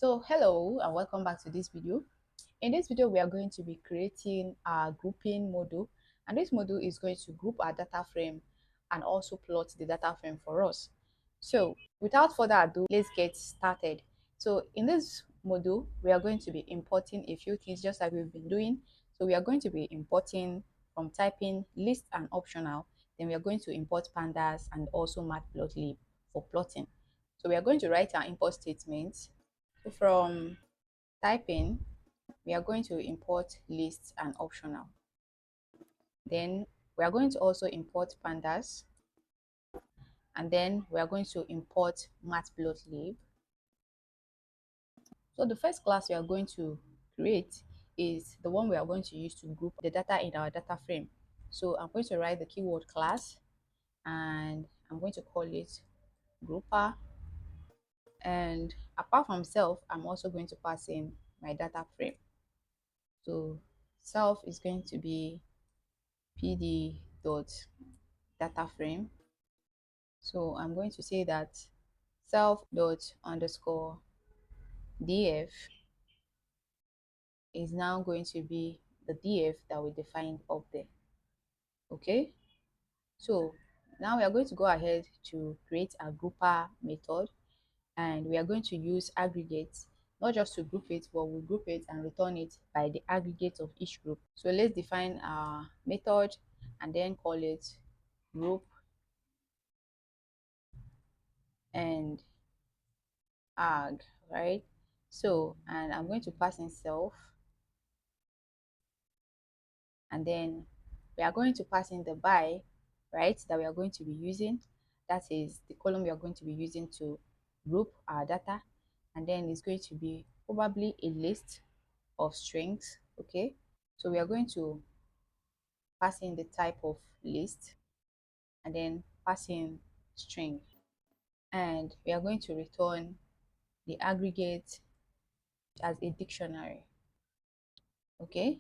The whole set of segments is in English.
So hello and welcome back to this video. In this video we are going to be creating a grouping module, and this module is going to group our data frame and also plot the data frame for us. So without further ado, let's get started. So in this module we are going to be importing a few things just like we've been doing. So we are going to be importing from typing list and optional, then we are going to import pandas and also matplotlib for plotting. So we are going to write our import statements. So from typing, we are going to import lists and optional. Then we are going to also import pandas, and then we are going to import matplotlib. So the first class we are going to create is the one we are going to use to group the data in our data frame. So I'm going to write the keyword class, and I'm going to call it grouper. And apart from self, I'm also going to pass in my data frame. So self is going to be pd dot data frame. So I'm going to say that self dot underscore df is now going to be the df that we defined up there. Okay, so now we are going to go ahead to create a grouper method, and we are going to use aggregate, not just to group it, but we'll group it and return it by the aggregate of each group. So let's define our method and then call it group and arg, right? So, and I'm going to pass in self, and then we are going to pass in the by, right, that we are going to be using. That is the column we are going to be using to group our data, and then it's going to be probably a list of strings. Okay, so we are going to pass in the type of list and then pass in string, and we are going to return the aggregate as a dictionary. Okay,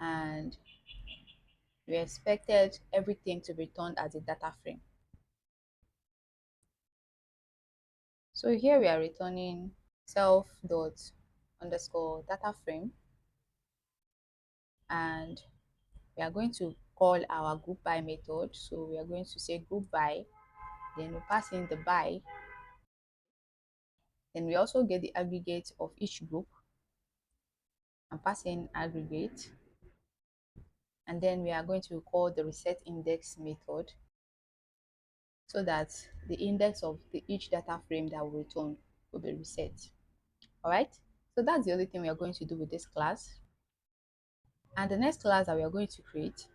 and we expected everything to be returned as a data frame. So here we are returning self dot underscore data frame, and we are going to call our group by method. So we are going to say group by, then we pass in the by, then we also get the aggregate of each group and pass in aggregate, and then we are going to call the reset index method so that the index of each data frame that we return will be reset. All right, so that's the only thing we are going to do with this class. And the next class that we are going to create,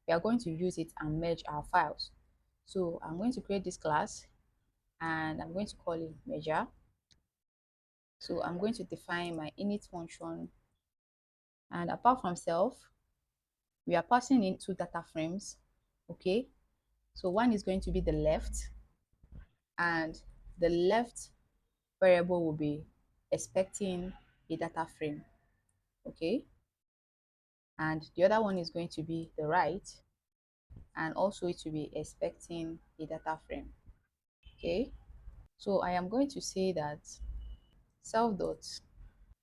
we are going to use it and merge our files. So I'm going to create this class, and I'm going to call it measure. So I'm going to define my init function, and apart from self, we are passing in two data frames. Okay, so one is going to be the left, and the left variable will be expecting a data frame. Okay, and the other one is going to be the right, and also it will be expecting a data frame. Okay, so I am going to say that self dot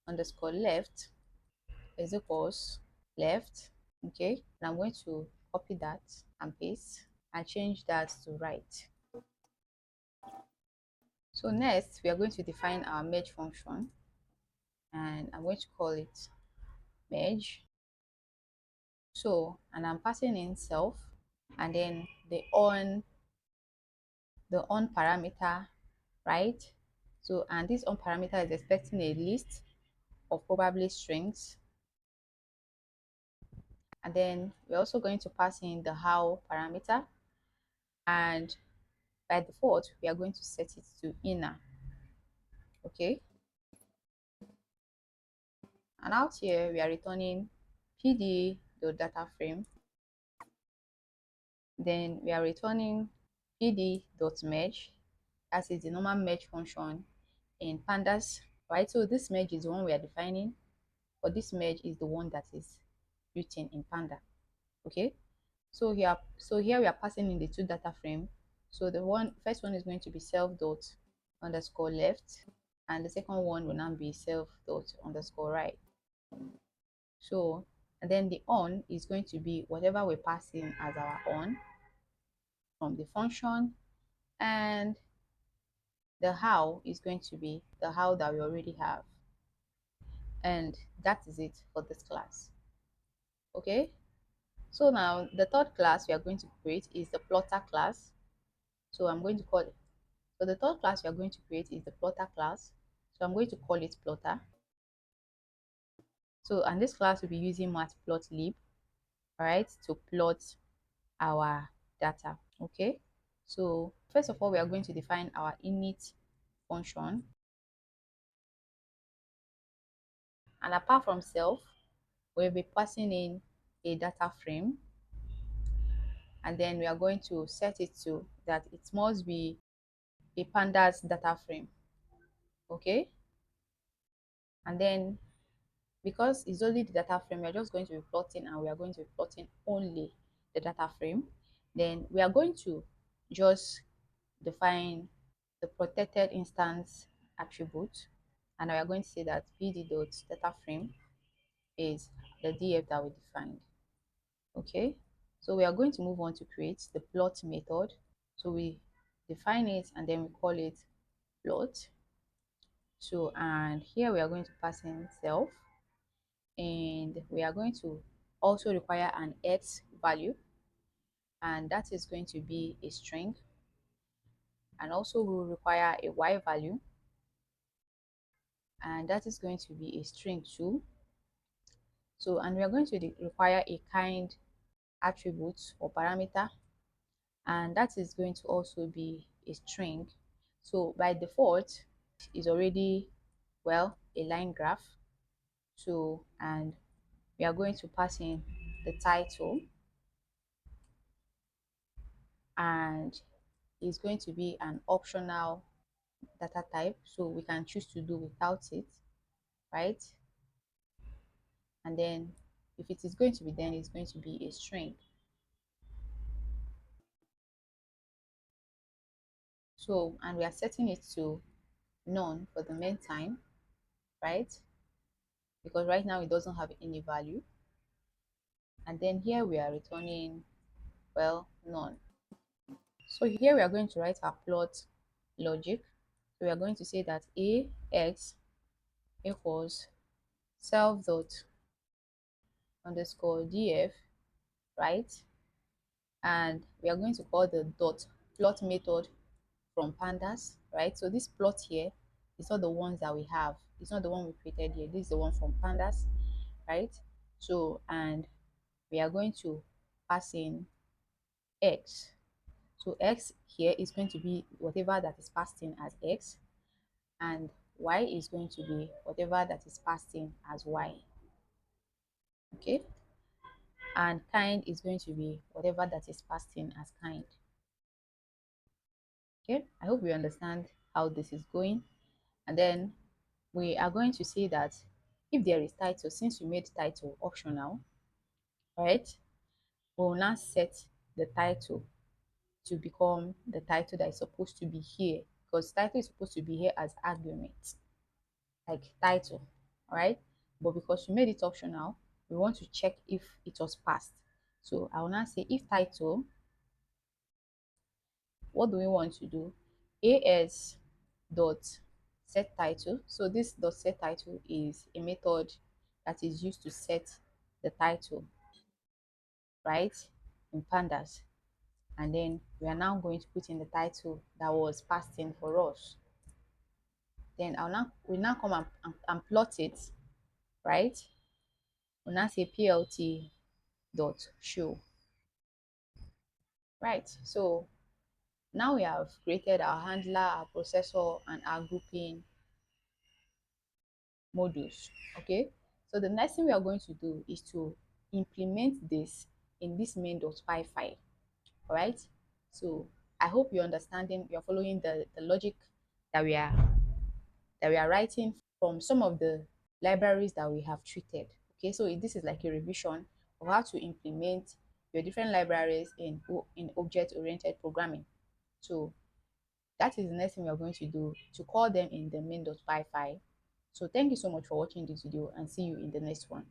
underscore left is equals left. Okay, and I'm going to copy that and paste and change that to right. So next we are going to define our merge function, and I'm going to call it merge. So, and I'm passing in self, and then the on parameter, right? So, and this on parameter is expecting a list of probably strings, and then we're also going to pass in the how parameter, and by default we are going to set it to inner. Okay, and out here we are returning pd the data frame, then we are returning pd dot merge, as is the normal merge function in pandas, right? So this merge is the one we are defining, but this merge is the one that is written in panda. Okay, so here we are passing in the two data frame. So the first one is going to be self dot underscore left, and the second one will now be self dot underscore right. So, and then the on is going to be whatever we pass in as our on from the function, and the how is going to be the how that we already have. And that is it for this class. Okay, so now the third class we are going to create is the plotter class. So I'm going to call it, so the third class we are going to create is the plotter class. So I'm going to call it plotter. So, and this class will be using matplotlib, all right, to plot our data. Okay, so first of all, we are going to define our init function, and apart from self, we'll be passing in a data frame, and then we are going to set it to that it must be a pandas data frame. Okay, and then because it's only the data frame, we're just going to be plotting, and we are going to be plotting only the data frame. Then we are going to just define the protected instance attribute, and we are going to say that pd.dataframe is the df that we defined. Okay, so we are going to move on to create the plot method. So we define it and then we call it plot. So, and here we are going to pass in self, and we are going to also require an x value, and that is going to be a string, and also we will require a y value, and that is going to be a string too. So, and we are going to require a kind attribute or parameter, and that is going to also be a string. So by default is already, well, a line graph. So, and we are going to pass in the title, and it's going to be an optional data type, so we can choose to do without it, right? And then if it is going to be, then it's going to be a string. So, and we are setting it to none for the meantime, right? Because right now it doesn't have any value. And then here we are returning, well, none. So here we are going to write our plot logic. So we are going to say that ax equals self dot underscore df, right? And we are going to call the dot plot method from pandas, right? So this plot here is not the ones that we have. It's not the one we created here. This is the one from pandas, right? So, and we are going to pass in x. So x here is going to be whatever that is passed in as x, and y is going to be whatever that is passed in as y. Okay, and kind is going to be whatever that is passed in as kind. Okay, I hope you understand how this is going. And then we are going to say that if there is title, since we made title optional, right, we will now set the title to become the title that is supposed to be here, because title is supposed to be here as argument, like title, all right? But because we made it optional, we want to check if it was passed. So I will now say if title, what do we want to do? As dot set title. So this dot set title is a method that is used to set the title, right, in pandas. And then we are now going to put in the title that was passed in for us. Then we now come and plot it, right? We'll now say plt dot show, right? So now we have created our handler, our processor, and our grouping modules. Okay, so the next thing we are going to do is to implement this in this main.py file. All right, so I hope you're following the logic that we are writing from some of the libraries that we have treated. Okay, so this is like a revision of how to implement your different libraries in object-oriented programming. So That is the next thing we are going to do, to call them in the main.py file. So thank you so much for watching this video, and see you in the next one.